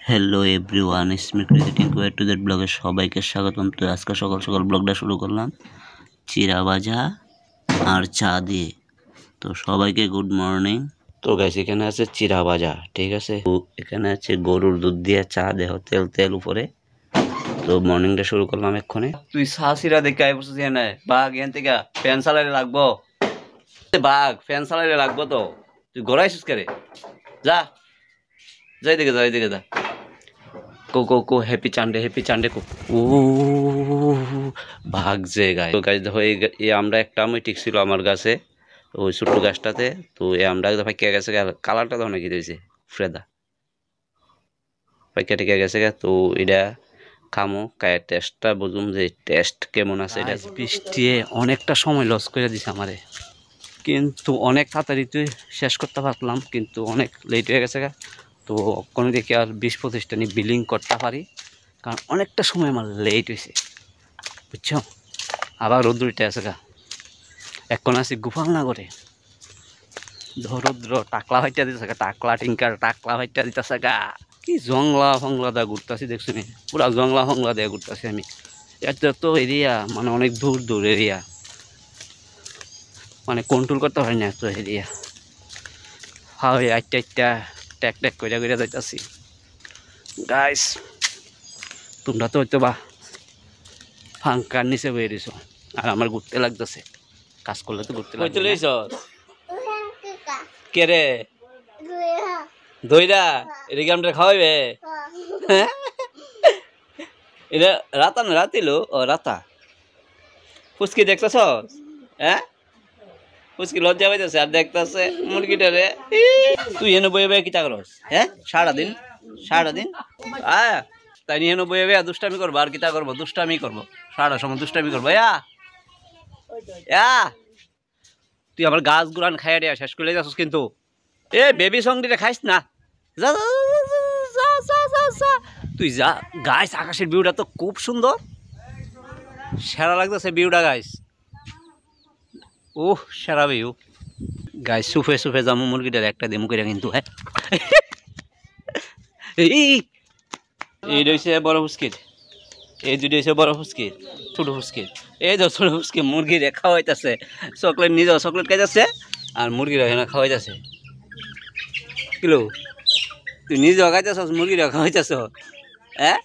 Hello everyone, it's me cricketing way to that ব্লগে সবাইকে স্বাগতম। তো আজকে সকাল সকাল ব্লগটা শুরু করলাম চিরা ভাজা আর চা দিয়ে। তো সবাইকে গুড মর্নিং। তো গাইস, এখানে আছে চিরা ভাজা, ঠিক আছে। এখানে আছে গরুর দুধ দিয়ে চা, দেহ তেল তেল উপরে। তো মর্নিংটা শুরু করলাম এক্ষুনি। তুই চা চিরা দেখে আই বসছিস এনে বাঘ এখান থেকে ফ্যান চালাইলে লাগবো, বাঘ ফ্যান চালাইলে লাগবো। তো তুই ঘোরাইছিস কে? যা যাই দেখে যা, যাই দেখে যা। को हैप्पी चांडे को ও ভাগছে গাছ। তো গাছ দেখো, এই আমরা একটা আমই ঠিক ছিল আমার গাছে, ওই ছোট্ট গাছটাতে। তো এই আমরা ফাঁকিয়া গেছে, কালারটা তো অনেক হয়েছে ফ্রেদা ফাঁকিয়া টেকে গেছে। তো এটা খামো, কায়ের টেস্টটা বুঝুম যে টেস্ট কেমন আছে। এটা বৃষ্টি অনেকটা সময় লস করে দিছে আমারে, কিন্তু অনেক তাড়াতাড়ি তুই শেষ করতে পারলাম, কিন্তু অনেক লেট হয়ে গেছে। তো কোনো দেখি আর 20-25টা নিয়ে বিলিং করতে পারি, কারণ অনেকটা সময় আমার লেট হয়েছে, বুঝছো। আবার রৌদ্রটা আছে গা, এখন আছি গোপালনগরে। রৌদ্র টাকলা ভাইটা দিতেছে গা, টাকলা টিঙ্কার টাকলা ভাইটা দিতেছে গা। কি জংলা ফংলা দেওয়া ঘুরতেছি, দেখছি নি? পুরা জংলা ফংলা দেওয়া ঘুরতেছি আমি। এটা তো এরিয়া মানে অনেক দূর দূর এরিয়া, মানে কন্ট্রোল করতে পারি না এত এরিয়া। হয় আটটা আটটা ট্যাক ট্যাক করে করে যাইতেছি গাইস। তোমরা তো হয়তো বা ফাঙ্কার নিচে বয়ে দিছো, আর আমার ঘুরতে লাগতেছে। কাজ করলে তো ঘুরতে লাগবে। কে রে দইরা এদিকে আমরা খাওয়াইবে? এটা রাতা না রাতিলো? ও রাতা। ফুচকি দেখতেছ? হ্যাঁ, ফুচকি লজ্জা পাইতেছে আর দেখতেছে মুরগিটারে। তুই এনে বয়ে বয়ে কিতা করস? হ্যাঁ, সারাদিন তাই নিয়ে এনে বয়ে বয়ে দুষ্টামি করবো, আর কিতা করবো? দুষ্টামি করবো, সারা সময় দুষ্টামি করবো। তুই আবার গাছ গুড়ান খাইয়া দেয়া শেষ করে যাচ্ছিস, কিন্তু এ বেবি সং দিতে খাইস না। যা তুই যা। গাইস, আকাশের ভিউটা তো খুব সুন্দর, সেরা লাগতেছে ভিউটা গাইস। ওহ, সেরা ভিউ গাইস। সুফে সুফে যাবো, মুরগিটার একটা দিমু করে, কিন্তু হ্যাঁ। এইটা হচ্ছে বড় ফুসকির, এই দুটো হচ্ছে বড় ফুসকির, ছোট ফুসকির। এই তো ছোট ফুসকি মুরগি রেখা হইতেছে, চকলেট নিজেও চকলেট খাইতেছে, আর মুরগিরা এখানে খাওয়া হইতেছে। কিলো তুই নিজেও খাইতেছ, মুরগি রেখা হইতেছ? হ্যাঁ,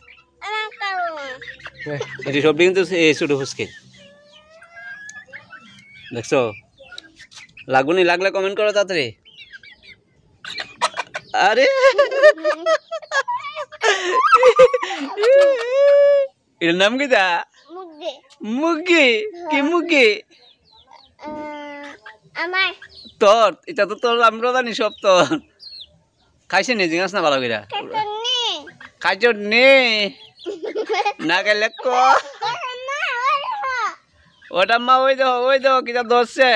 এটি সব কিন্তু এই ছোট ফুসকির। দেখছো? লাগুনি? লাগলে কমেন্ট করো তাড়াতাড়ি। আরে এর নাম কি? দা মুরগি? কি মুরগি তোর? এটা তো তোর, আমরা জানি সব তোর। খাইছে নি? জিজ্ঞাস না ভালো করে। খাইছ নি? না খাইলে ক ওটা মা। ওই দেখো কিটা ধরছে,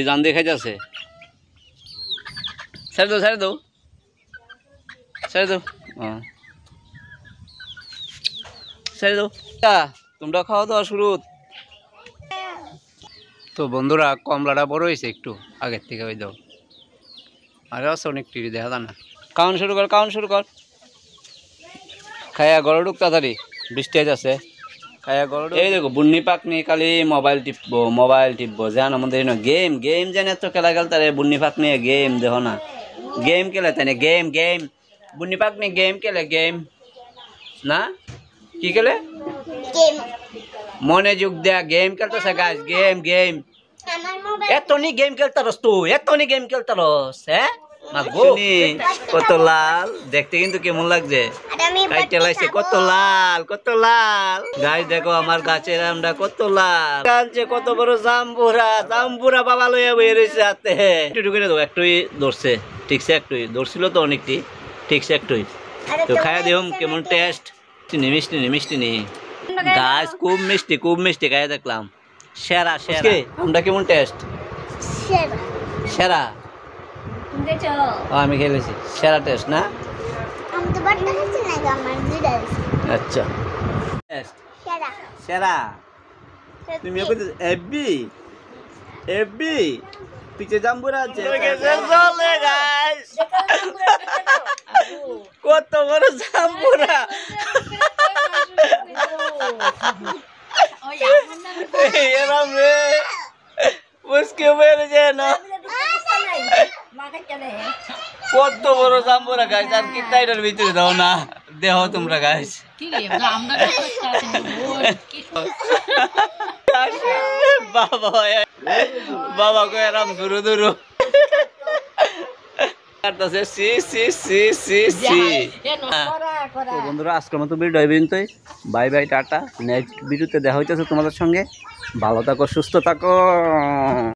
জান দিয়ে খাইতেছে। ছেড়ে দাও ছেড়ে দাও ছেড়ে দাও, ছেড়ে দাও। তোমরা খাওয়া দাওয়া শুরু। তো বন্ধুরা, কমলাটা বড় হয়েছে একটু আগের থেকে, ওই দাও। আরে আছে অনেক টিভি দেখা যায় না। খাওয়ান শুরু কর, খাওয়ান শুরু কর। খাইয়া গড় ঢুক তাড়াতাড়ি, বৃষ্টি আছে। খাইয়া গড়। এই দেখো বুন্নি পাকনি খালি মোবাইল টিপবো জান। আমাদের গেম গেম জানে তো খেলা খেলতে, বুন্নি পাক নিয়ে গেম দেখো না, গেম খেলে তাই না? গেম বুন্নি পাকনি গেম খেলে, গেম না কি খেলে? মনে যুগ দেয়া গেম খেলতেছে গাছ। গেম এতনি গেম খেলতারস তুই, এতনি গেম খেলতারস? হ্যাঁ, কত লাল দেখতে, কিন্তু কেমন লাগছে? কাইটে লাগছে, কত লাল গাছ। দেখো আমার গাছের আমটা কত লাল, কত বড় জাম্বুরা বাবা লইয়া বয়ে রয়েছে হাতে। একটু করে দেবো, একটুই ধরছে, ঠিকছে একটুই ধরছিল তো, অনেকটি ঠিকছে একটুই। তো খাইয়া দেখুন কেমন টেস্ট। মিষ্টি নি গাছ, খুব মিষ্টি খাইয়া দেখলাম। সেরা আমরা কেমন টেস্ট? সেরা আমি খেলেছি, সেরা টেস্ট না? আচ্ছা, সেরা। তুমি এফবি পিছে জাম্বুরা আছে। কত বড় জাম্বুরা এরম রে মুসকে বেড়ে যায় না কত বড় জাম্বুরা গাইস আর কি টাইটার ভিতরে দাও না দেহ তোমরা গাইস বাবা বাবা কো এরম দূরু দূরু বন্ধুরা আজকের মতো ভিডিও পর্যন্তই বাই বাই টাটা নেক্সট ভিডিওতে দেখা হইতেছে তোমাদের সঙ্গে ভালো থাকো সুস্থ থাকো